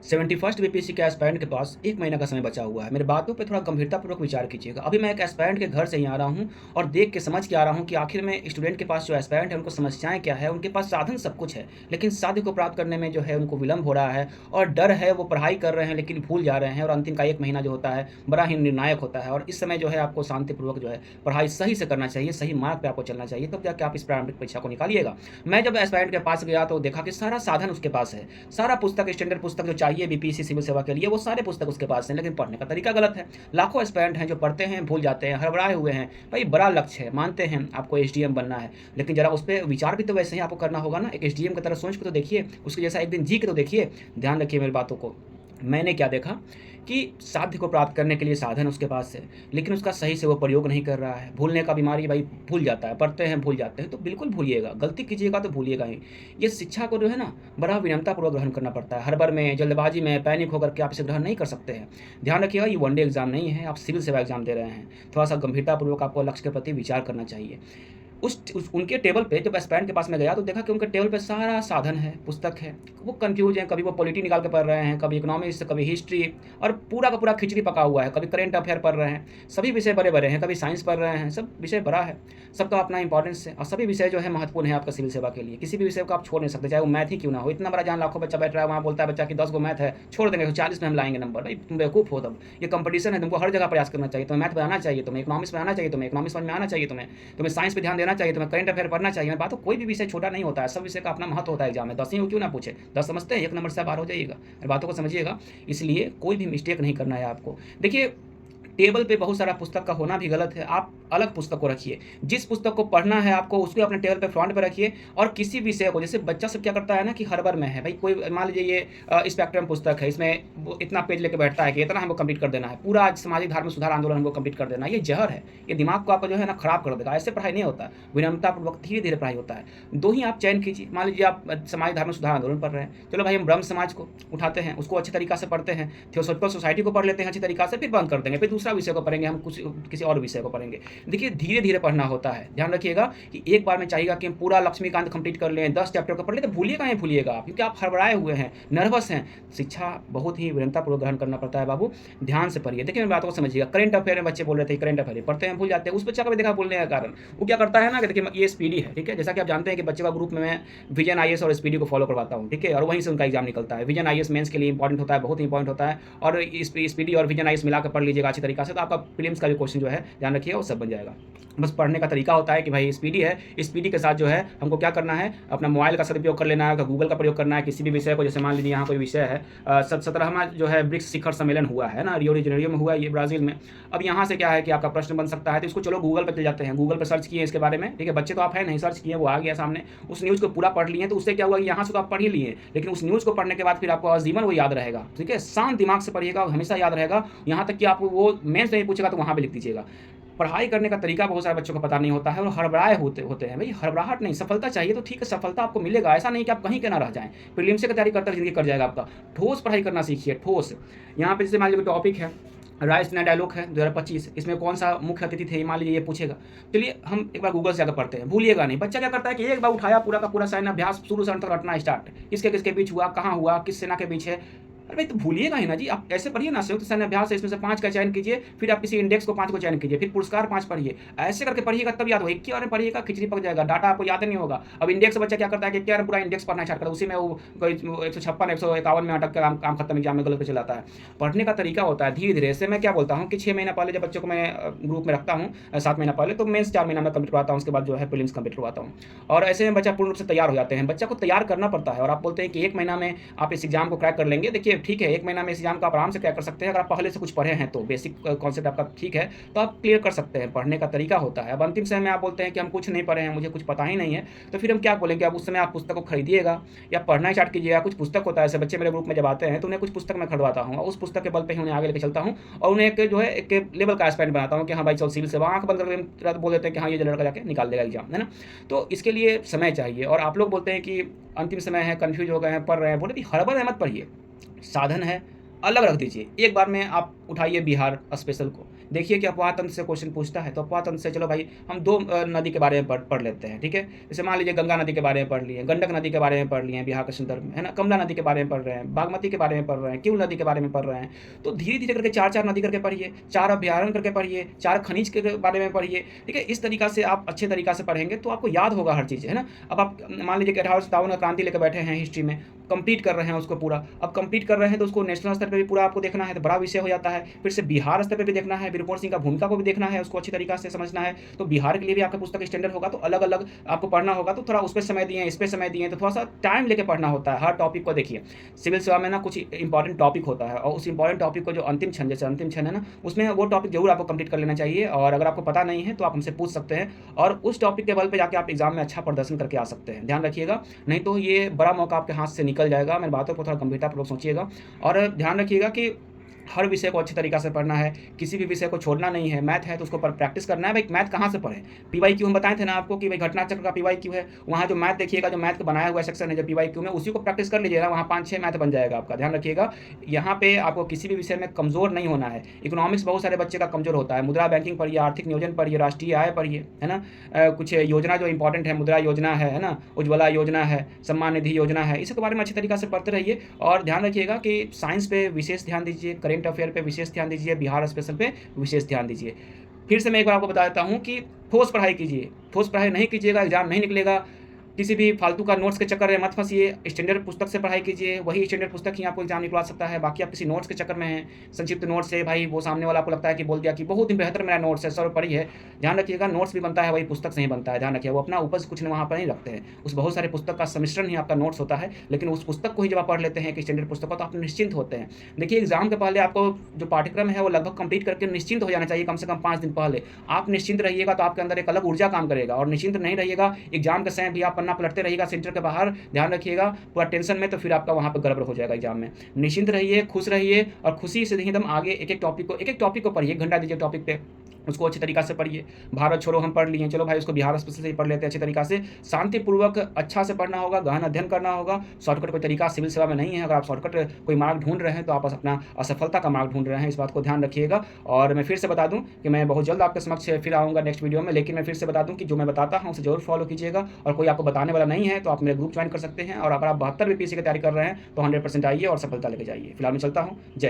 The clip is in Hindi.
71st बीपीएससी के एस्पायरेंट के पास 1 महीना का समय बचा हुआ है। मेरी बातों पे थोड़ा गंभीरतापूर्वक विचार कीजिएगा। अभी मैं एक एस्पायरेंट के घर से ही आ रहा हूँ और देख के समझ के आ रहा हूँ कि आखिर में स्टूडेंट के पास जो एस्पायरेंट है उनको समस्याएँ क्या है, उनके पास साधन सब कुछ है, लेकिन साध्य को प्राप्त करने में जो है उनको विलंब हो रहा है और डर है, वो पढ़ाई कर रहे हैं लेकिन भूल जा रहे हैं और अंतिम का 1 महीना जो होता है बड़ा ही निर्णायक होता है और इस समय जो है आपको शांतिपूर्वक जो है पढ़ाई सही से करना चाहिए, सही मार्ग पे आपको चलना चाहिए, तब जाके आप इस प्रारंभिक परीक्षा को निकालिएगा। मैं जब एस्पायरेंट के पास गया तो देखा कि सारा साधन उसके पास है, सारा पुस्तक स्टैंडर्ड पुस्तक जो चाहिए बीपीएससी सिविल सेवा के लिए वो सारे पुस्तक उसके पास हैं, लेकिन पढ़ने का तरीका गलत है। लाखों एस्पायरेंट हैं जो पढ़ते हैं, भूल जाते हैं, हड़बड़ाए हुए हैं। भाई बड़ा लक्ष्य है, मानते हैं आपको एसडीएम बनना है, लेकिन जरा उस पे विचार भी तो वैसे ही आपको करना होगा ना। एक एसडीएम की तरह सोच के तो देखिए, उसके जैसा एक दिन जी के तो देखिए। ध्यान रखिए मेरी बातों को। मैंने क्या देखा कि साध्य को प्राप्त करने के लिए साधन उसके पास है, लेकिन उसका सही से वो प्रयोग नहीं कर रहा है। भूलने का बीमारी, भाई भूल जाता है, पढ़ते हैं भूल जाते हैं, तो बिल्कुल भूलिएगा, गलती कीजिएगा तो भूलिएगा ही। ये शिक्षा को जो है ना बड़ा विनम्रतापूर्वक ग्रहण करना पड़ता है। हड़बड़ में, जल्दबाजी में, पैनिक होकर के आप इसे ग्रहण नहीं कर सकते हैं। ध्यान रखिएगा, ये वनडे एग्जाम नहीं है, आप सिविल सेवा एग्जाम दे रहे हैं। थोड़ा सा गंभीरतापूर्वक आपको लक्ष्य के प्रति विचार करना चाहिए। उस उनके टेबल पे जब एस्पायरेंट के पास मैं गया तो देखा कि उनके टेबल पे सारा साधन है, पुस्तक है। वो कन्फ्यूज़ हैं, कभी वो पॉलिटी निकाल के पढ़ रहे हैं, कभी इकोनॉमिक्स, कभी हिस्ट्री और पूरा का पूरा खिचड़ी पका हुआ है। कभी करेंट अफेयर पढ़ रहे हैं, सभी विषय बड़े-बड़े हैं, कभी साइंस पढ़ रहे हैं, सब विषय बड़ा है, सबका अपना इंपॉर्टेंस है और सभी विषय जो है महत्वपूर्ण है आपका सिविल सेवा के लिए। किसी भी विषय को आप छोड़ नहीं सकते, चाहे वो मैथ ही क्यों ना हो। इतना बड़ा जहाँ लाखों बच्चा बैठ रहा है, वहाँ बोलता है बच्चा कि 10 गो मैथ है, छोड़ देंगे, 40 में हम लाएँगे नंबर। भाई तुम बेवकूफ़ हो तब। ये कॉम्पिटिशन है, तुमको हर जगह प्रयास करना चाहिए। तुम्हें मैथ बनाना चाहिए, तुम्हें इकोनॉमिक्स बनाना चाहिए, तुम्हें इकोनॉमिक्स समझ में आना चाहिए, तुम्हें साइंस पे ध्यान देना चाहिए, तुम्हें करंट अफेयर पढ़ना चाहिए। मैं बात तो कोई भी विषय छोटा नहीं होता है, सब विषय का अपना महत्व होता है एग्जाम में। 10 ही हो क्यों ना पूछे, 10 समझते हैं, 1 नंबर से पार हो जाइएगा। मेरी बातों को समझिएगा, इसलिए कोई भी मिस्टेक नहीं करना है आपको। देखिए, टेबल पे बहुत सारा पुस्तक का होना भी गलत है। आप अलग पुस्तक को रखिए, जिस पुस्तक को पढ़ना है आपको उसको अपने टेबल पे फ्रंट पे रखिए और किसी विषय को, जैसे बच्चा सब क्या करता है ना कि हड़बड़ में है, भाई कोई मान लीजिए ये स्पेक्ट्रम पुस्तक है, इसमें वो इतना पेज लेके बैठता है कि इतना हमको कंप्लीट कर देना है, पूरा आज सामाजिक धार्मिक सुधार आंदोलन हमको कंप्लीट कर देना है। ये जहर है, ये दिमाग को आपका जो है ना खराब कर देगा। ऐसे पढ़ाई नहीं होता है, विनम्रतापूर्वक धीरे धीरे पढ़ाई होता है। दो ही आप चयन कीजिए। मान लीजिए आप सामाजिक धार्मिक सुधार आंदोलन पढ़ रहे हैं, चलो भाई हम ब्रह्म समाज को उठाते हैं, उसको अच्छे तरीका से पढ़ते हैं, थियोसॉफिकल सोसाइटी को पढ़ लेते हैं अच्छी तरीका से, फिर बंद कर देंगे, फिर दूसरा विषय को पढ़ेंगे, हम कुछ किसी और विषय को पढ़ेंगे। देखिए धीरे धीरे पढ़ना होता है। ध्यान रखिएगा कि एक बार में चाहिएगा कि हम पूरा लक्ष्मीकांत कंप्लीट कर लें, 10 चैप्टर को पढ़ लें, तो भूलिएगा नहीं, भूलिएगा आप, क्योंकि आप हड़बड़ाए हुए हैं, नर्वस हैं। शिक्षा बहुत ही विनम्रतापूर्वक ग्रहण करना पड़ता है बाबू, ध्यान से पढ़िए। देखिए मेरी बात को समझिएगा। करंट अफेयर में बच्चे बोल रहे थे, करंट अफेयर पढ़ते हैं भूल जाते हैं। उस बच्चा का भी देखा भूलने का कारण वो क्या करता है ना कि देखिए ये स्पीडी है, ठीक है, जैसा कि आप जानते हैं कि बच्चे का ग्रुप में मैं विजन आईएएस और स्पीडी को फॉलो करवाता हूँ, ठीक है, और वहीं से उनका एग्जाम निकलता है। विजन आईएएस मेंस के लिए इंपॉर्टेंट होता है, बहुत इंपॉर्टेंट होता है, और स्पीडी और विजन आईएएस मिलाकर पढ़ लीजिएगा अच्छी तरीका से, तो आपका प्रीलिम्स का भी क्वेश्चन जो है ध्यान रखिएगा वो सब बन जाएगा। बस पढ़ने का तरीका होता है कि भाई स्पीडी है, स्पीडी के साथ जो है हमको क्या करना है, अपना मोबाइल का सदुपयोग कर लेना है, गूगल का प्रयोग करना है किसी भी विषय को। जैसे मान लीजिए यहाँ कोई विषय है 17वां जो है ब्रिक्स शिखर सम्मेलन हुआ है ना, रियो डी जेनेरियो में हुआ है ये ब्राज़ील में। अब यहाँ से क्या है कि आपका प्रश्न बन सकता है, तो इसको चलो गूगल पर चले जाते हैं, गूगल पर सर्च किए इसके बारे में, ठीक है, बच्चे तो आप है नहीं सर्च किए, वो आ गया सामने, उस न्यूज़ को पूरा पढ़ लिए, तो उससे क्या हुआ कि यहाँ से तो आप पढ़ ही लिए, लेकिन उस न्यूज़ को पढ़ने के बाद फिर आपको आजीवन वो याद रहेगा, ठीक है। शांत दिमाग से पढ़िएगा, हमेशा याद रहेगा, यहाँ तक कि आपको वो मेंस नहीं पूछेगा तो वहाँ पे लिख दीजिएगा। पढ़ाई करने का तरीका बहुत सारे बच्चों को पता नहीं होता है और हड़बड़ाए होते हैं। भाई हड़बड़ाहट नहीं, सफलता चाहिए तो ठीक है, सफलता आपको मिलेगा, ऐसा नहीं कि आप कहीं के ना रह जाएं। प्रीलिम्स की तैयारी करते जिंदगी कट जाएगा आपका। ठोस पढ़ाई करना सीखिए, ठोस। यहाँ पे जैसे मान लीजिए टॉपिक है राइस नया डायलॉग है 2025, इसमें कौन सा मुख्य अतिथि थे मान लीजिए ये पूछेगा। चलिए हम एक बार गूगल से जाकर पढ़ते हैं, भूलिएगा नहीं। बच्चा क्या करता है कि एक बार उठाया, पूरा का पूरा सैन्य अभ्यास शुरू से अंत तक रटना स्टार्ट, किसके किसके बीच हुआ, कहाँ हुआ, किस सेना के बीच है। अरे भाई तो भूलिएगा ही ना जी। आप ऐसे पढ़िए ना, संयुक्त सैन्य अभ्यास है, इसमें से 5 का चयन कीजिए, फिर आप किसी इंडेक्स को 5 को चयन कीजिए, फिर पुरस्कार 5 पढ़िए। ऐसे करके पढ़िएगा तब याद हो। एक ही बार में पढ़िएगा खिचड़ी पक जाएगा, डाटा आपको याद नहीं होगा। अब इंडेक्स बच्चा क्या करता है कि क्या पूरा इंडेक्स पढ़ना स्टार्ट करता है, उसी में वो 156 151 में अटक कर काम खत्म, एग्जाम में गलत पे चलाता है। पढ़ने का तरीका होता है धीरे धीरे। ऐसे मैं क्या बोलता हूँ कि 6 महीना पहले जब बच्चों को मैं ग्रुप में रखता हूँ, 7 महीना पहले, तो मेंस 4 महीना में कंप्लीट करवाता हूँ, उसके बाद जो है प्रीलिम्स कंप्लीट करवाता हूँ, और ऐसे में बच्चा पूर्ण रूप से तैयार हो जाते हैं। बच्चा को तैयार करना पड़ता है। और आप बोलते हैं कि 1 महीना में आप इस एग्जाम को क्रैक कर लेंगे। देखिए ठीक है, 1 महीना में एग्जाम का आप आराम से क्रैक कर सकते हैं, अगर आप पहले से कुछ पढ़े हैं तो, बेसिक कॉन्सेप्ट आपका ठीक है तो आप क्लियर कर सकते हैं। पढ़ने का तरीका होता है। अब अंतिम समय में आप बोलते हैं कि हम कुछ नहीं पढ़े हैं, मुझे कुछ पता ही नहीं है, तो फिर हम क्या बोलेंगे। अब उस समय आप पुस्तक को खरीदिएगा या पढ़ना स्टार्ट कीजिएगा। कुछ पुस्तक होता है, ऐसे बच्चे मेरे ग्रुप में जब आते हैं तो उन्हें कुछ पुस्तक मैं खरीदवाता हूँ, और उस पुस्तक के बल पर ही उन्हें आगे लेकर चलता हूँ, और उन्हें एक जो है एक लेवल का एस्पायरेंट बनाता हूँ कि हाँ भाई चल सिविल सेवा, आँख बंद करके बोल देते हैं कि हाँ ये लड़का जाके निकाल देगा एग्जाम, है ना। तो इसके लिए समय चाहिए। और आप लोग बोलते हैं कि अंतिम समय है, कन्फ्यूज हो गए हैं, पढ़ रहे हैं, बोले भी हड़बड़ मत पढ़िए, साधन है अलग रख दीजिए। एक बार में आप उठाइए बिहार स्पेशल को, देखिए कि अपवाह तंत्र से क्वेश्चन पूछता है, तो अपवाह तंत्र से चलो भाई हम 2 नदी के बारे में पढ़ लेते हैं, ठीक है? जैसे मान लीजिए गंगा नदी के बारे में पढ़ लिए, गंडक नदी के बारे में पढ़ लिए बिहार के संदर्भ में, है ना? कमला नदी के बारे में पढ़ रहे हैं, बागमती के बारे में पढ़ रहे हैं, क्यों नदी के बारे में पढ़ रहे हैं। तो धीरे-धीरे करके 4-4 नदी करके पढ़िए, 4 अभयारण्य करके पढ़िए, 4 खनिज के बारे में पढ़िए, ठीक है? इस तरीका से आप अच्छे तरीका से पढ़ेंगे तो आपको याद होगा हर चीज़, है ना? अब आप मान लीजिए कि 1857 का क्रांति लेके बैठे हैं हिस्ट्री में, कंप्लीट कर रहे हैं उसको पूरा। अब कंप्लीट कर रहे हैं तो उसको नेशनल स्तर पे भी पूरा आपको देखना है, तो बड़ा विषय हो जाता है। फिर से बिहार स्तर पे भी देखना है, वीर कुँवर सिंह का भूमिका को भी देखना है, उसको अच्छी तरीका से समझना है। तो बिहार के लिए भी आपका पुस्तक स्टैंडर्ड होगा, तो अलग-अलग आपको पढ़ना होगा, तो थोड़ा उस पे समय दिए, इस पे समय दिए, तो थोड़ा-सा टाइम लेके पढ़ना होता है हर टॉपिक को। देखिए, सिविल सेवा में ना कुछ इंपॉर्टेंट टॉपिक होता है और उस इंपॉर्टेंट टॉपिक को जो अंतिम क्षण, जैसे अंतिम क्षण है ना, उसमें वो टॉपिक ज़रूर आपको कंप्लीट कर लेना चाहिए। और अगर आपको पता नहीं है तो आप हमसे पूछ सकते हैं और उस टॉपिक के बल पे जाके आप एग्ज़ाम में अच्छा प्रदर्शन करके आ सकते हैं। ध्यान रखिएगा, नहीं तो ये बड़ा मौका आपके हाथ से निकल जाएगा। मेरी बातों को थोड़ा गंभीरतापूर्वक सोचिएगा और ध्यान रखिएगा कि हर विषय को अच्छे तरीक़ा से पढ़ना है, किसी भी विषय को छोड़ना नहीं है। मैथ है तो उसके ऊपर प्रैक्टिस करना है। भाई मैथ कहाँ से पढ़ें? पीवाईक्यू हम बताए थे ना आपको कि भाई घटना चक्र का पीवाईक्यू है, वहाँ जो मैथ देखिएगा, जो मैथ का बनाया हुआ सेक्शन है जो पीवाईक्यू में, उसी को प्रैक्टिस कर लीजिएगा, वहाँ 5-6 मैथ बन जाएगा आपका। ध्यान रखिएगा, यहाँ पे आपको किसी भी विषय में कमज़ोर नहीं होना है। इकोनॉमिक्स बहुत सारे बच्चे का कमज़ोर होता है, मुद्रा बैंकिंग पढ़िए, आर्थिक नियोजन पढ़िए, राष्ट्रीय आय पढ़िए, है ना? कुछ योजना जो इंपॉर्टेंट है, मुद्रा योजना है ना? उज्ज्वला योजना है, सम्मान निधि योजना है, इसके बारे में अच्छे तरीक़ा से पढ़ते रहिए। और ध्यान रखिएगा कि साइंस पे विशेष ध्यान दीजिए, करेंट अफेयर पे विशेष ध्यान दीजिए, बिहार स्पेशल पे विशेष ध्यान दीजिए। फिर से मैं एक बार आपको बता देता हूँ कि ठोस पढ़ाई कीजिए, ठोस पढ़ाई नहीं कीजिएगा एग्जाम नहीं निकलेगा। किसी भी फालतू का नोट्स के चक्कर में मत फंसिए, स्टैंडर्ड पुस्तक से पढ़ाई कीजिए, वही स्टैंडर्ड पुस्तक ही आपको एग्जाम निकलवा सकता है। बाकी आप किसी नोट्स के चक्कर में हैं, संक्षिप्त नोट्स से भाई वो सामने वाला आपको लगता है कि बोल दिया कि बहुत ही बेहतर मेरा नोट्स है, सर पढ़ी है। ध्यान रखिएगा, नोट्स भी बनता है वही पुस्तक से ही बनता है। ध्यान रखिए, वो अपना उपज कुछ वहाँ पर नहीं रखते हैं, उस बहुत सारे पुस्तक का सम्मिश्रण ही आपका नोट्स होता है। लेकिन उस पुस्तक को ही जब आप पढ़ लेते हैं कि स्टैंडर्ड पुस्तक को, तो आप निश्चिंत होते हैं। देखिए, एग्जाम के पहले आपको जो पाठ्यक्रम है वो लगभग कंप्लीट करके निश्चिंत हो जाना चाहिए, कम से कम 5 दिन पहले। आप निश्चिंत रहिएगा तो आपके अंदर एक अलग ऊर्जा काम करेगा, और निश्चिंत नहीं रहिएगा, एग्जाम के समय भी आप पन्ना पलटते रहिएगा सेंटर के बाहर, ध्यान रखिएगा, पूरा टेंशन में, तो फिर आपका वहाँ पे गड़बड़ हो जाएगा एग्जाम में। निश्चिंत रहिए, खुश रहिए और खुशी से एकदम आगे एक-एक टॉपिक को पढ़िए, 1 घंटा दीजिए टॉपिक पे, उसको अच्छे तरीक़ा से पढ़िए। भारत छोड़ो हम पढ़ लिए, चलो भाई उसको बिहार स्पेशल से ही पढ़ लेते हैं अच्छे तरीक़ा से। शांतिपूर्वक अच्छा से पढ़ना होगा, गहन अध्ययन करना होगा। शॉर्टकट कोई तरीका सिविल सेवा में नहीं है। अगर आप शॉर्टकट कोई मार्ग ढूँढ रहे हैं तो आप अपना असफलता का मार्ग ढूँढ रहे हैं, इस बात को ध्यान रखिएगा। और मैं फिर से बता दूँ कि मैं बहुत जल्द आपके समक्ष फिर आऊँगा नेक्स्ट वीडियो में, लेकिन मैं फिर से बता दूँ कि जो मैं बताता हूँ उसे ज़रूर फॉलो कीजिएगा। और कोई आपको बताने वाला नहीं है तो आप मेरे ग्रुप ज्वाइन कर सकते हैं। और अगर आप 72 बीपीएससी की तैयारी कर रहे हैं तो 100% आइए और सफलता लेके जाइए। फिलहाल मैं चलता हूँ। जय